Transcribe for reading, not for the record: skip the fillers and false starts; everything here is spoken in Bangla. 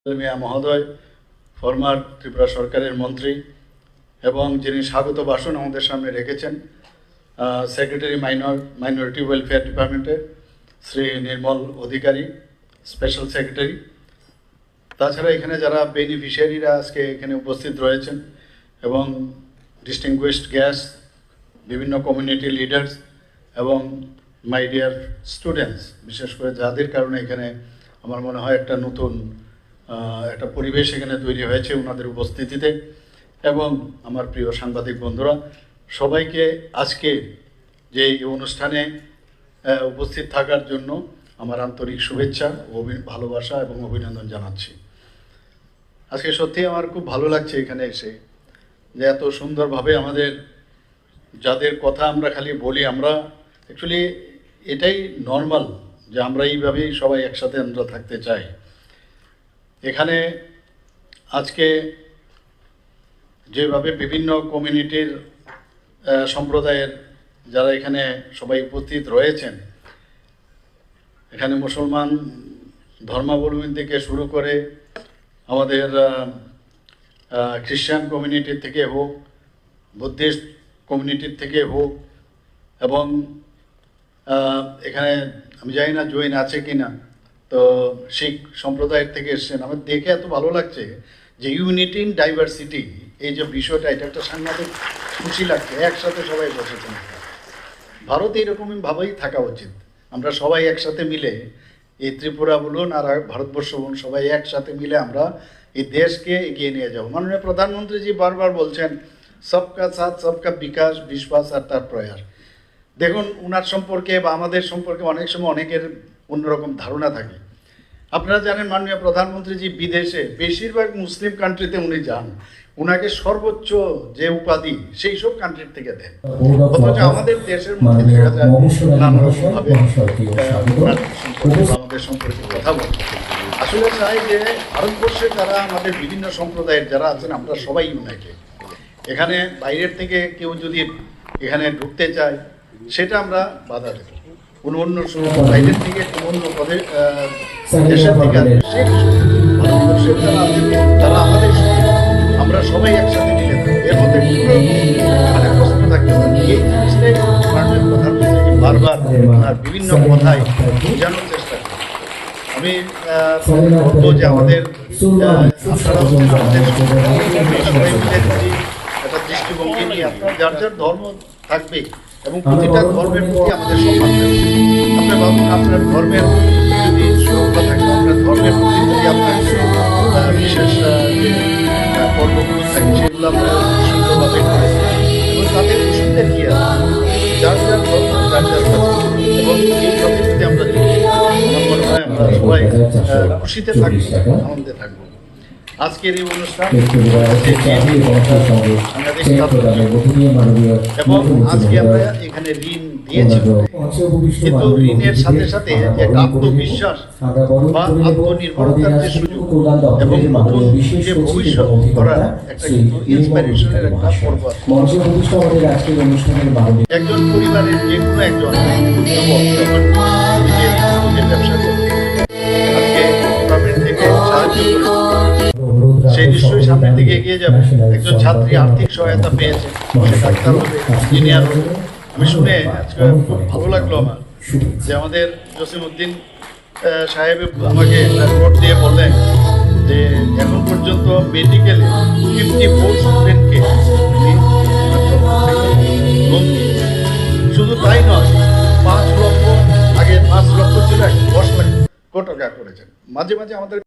মিয়া মহোদয়, ফরমার ত্রিপুরা সরকারের মন্ত্রী এবং যিনি স্বাগত ভাষণ আমাদের সামনে রেখেছেন, সেক্রেটারি মাইনরিটি ওয়েলফেয়ার ডিপার্টমেন্টের শ্রী নির্মল অধিকারী, স্পেশাল সেক্রেটারি। তাছাড়া এখানে যারা বেনিফিশিয়ারিরা আজকে এখানে উপস্থিত রয়েছেন এবং ডিস্টিংগুইশড গেস্ট, বিভিন্ন কমিউনিটি লিডার্স এবং মাই ডিয়ার স্টুডেন্টস, বিশেষ করে যাদের কারণে এখানে আমার মনে হয় একটা নতুন একটা পরিবেশ এখানে তৈরি হয়েছে ওনাদের উপস্থিতিতে, এবং আমার প্রিয় সাংবাদিক বন্ধুরা, সবাইকে আজকে যে এই অনুষ্ঠানে উপস্থিত থাকার জন্য আমার আন্তরিক শুভেচ্ছা ও ভালোবাসা এবং অভিনন্দন জানাচ্ছি। আজকে সত্যি আমার খুব ভালো লাগছে এখানে এসে, যে এত সুন্দরভাবে আমাদের যাদের কথা আমরা খালি বলি, আমরা অ্যাকচুয়ালি এটাই নর্মাল যে আমরা এইভাবেই সবাই একসাথে আমরা থাকতে চাই। এখানে আজকে যেভাবে বিভিন্ন কমিউনিটির সম্প্রদায়ের যারা এখানে সবাই উপস্থিত রয়েছেন, এখানে মুসলমান ধর্মাবলম্বী থেকে শুরু করে আমাদের খ্রিস্টান কমিউনিটির থেকে হোক, বুদ্ধিস্ট কমিউনিটির থেকে হোক, এবং এখানে আমি জানি না জৈন আছে কি না, তো শিখ সম্প্রদায়ের থেকে এসছেন। আমার দেখে এত ভালো লাগছে যে ইউনিটি ইন ডাইভার্সিটি, এই যে বিষয়টা, এটা একটা সাংঘাতিক খুশি লাগছে। একসাথে সবাই বসেছেন। ভারতে এরকমভাবেই থাকা উচিত। আমরা সবাই একসাথে মিলে, এই ত্রিপুরা বলুন আর ভারতবর্ষ বলুন, সবাই একসাথে মিলে আমরা এই দেশকে এগিয়ে নিয়ে যাব। মাননীয় প্রধানমন্ত্রীজি বারবার বলছেন সবকা সাথ সবকা বিকাশ, বিশ্বাস আর তার প্রয়াস। দেখুন, ওনার সম্পর্কে বা আমাদের সম্পর্কে অনেক সময় অনেকের অন্যরকম ধারণা থাকে। আপনারা জানেন মাননীয় প্রধানমন্ত্রীজি বিদেশে বেশিরভাগ মুসলিম কান্ট্রিতে উনি যান, ওনাকে সর্বোচ্চ যে উপাধি সেই সব কান্ট্রির থেকে দেন, অথচ আমাদের দেশের মধ্যে দেখা যায় নানারকমভাবে আমাদের সম্পর্কে কথা বলে। আসলে চাই যে ভারতবর্ষে যারা আমাদের বিভিন্ন সম্প্রদায়ের যারা আছেন, আমরা সবাই ইউনাইটেড। এখানে বাইরের থেকে কেউ যদি এখানে ঢুকতে চায়, সেটা আমরা বাধা দেব। কোনো অন্য বাইরের থেকে কোনো অন্য পদে দেশের থেকে ভারতবর্ষের যারা আছেন তারা আমাদের, আমরা সবাই একসাথে মিলে এর মধ্যে মানে প্রশ্ন থাকতে পারে। এই জিনিসটাই মাননীয় প্রধানমন্ত্রী বারবার আর বিভিন্ন কথায় বোঝানোর চেষ্টা করেন। আমি বলবো যে আমাদের আপনারা আমাদের সবাই মিলে যদি একটা দৃষ্টিভঙ্গি নিয়ে, আপনার যার যার ধর্ম থাকবে এবং প্রতিটা ধর্মের প্রতি আমাদের সম্মান থাকবে। আপনি ভাবুন, আপনার ধর্মের যদি সুরক্ষা থাকে, আপনার ধর্মের প্রতি যদি আপনার বিশেষ কর্মগুলো থাকে, সেগুলো আমরা সুন্দরভাবে করে এবং তাদের অসুবিধা কী আছে, যার যার ধর্ম যার যার কাছে, এবং এইভাবে যদি আমরা আমার মনে হয় আমরা সবাই খুশিতে থাকবো, আনন্দে থাকবো। আজকের এই অনুষ্ঠান এবং আজকে আমরা এখানে ঋণ দিয়েছি, কিন্তু ঋণের সাথে সাথে যে আত্মবিশ্বাস বা আত্মনির্ভরতার যে সুযোগ এবং নতুন যে ভবিষ্যৎ করার একটা কিন্তু ইন্সপিরেশনের একটা পর্ব আছে। একজন পরিবারের যে কোনো একজন যে ব্যবসা করবে, আজকে গভর্নমেন্ট থেকে সাহায্য করে সেই নিশ্চয়ই সামনের দিকে এগিয়ে যাবে। একজন ছাত্রী আর্থিক সহায়তা পেয়েছে, সে ডাক্তার হবে, ইঞ্জিনিয়ার হবে। আমি শুনে আজকে খুব ভালো লাগলো আমার, যে আমাদের জসিমউদ্দিন সাহেব আমাকে রিপোর্ট দিয়ে বললেন যে এখন পর্যন্ত মেডিকেলে 54 স্টুডেন্টকে লোন দিয়েছে। শুধু তাই নয়, 5 লক্ষ, আগে 5 লক্ষ ছিল, 10 লক্ষ টাকা করেছেন। মাঝে মাঝে আমাদের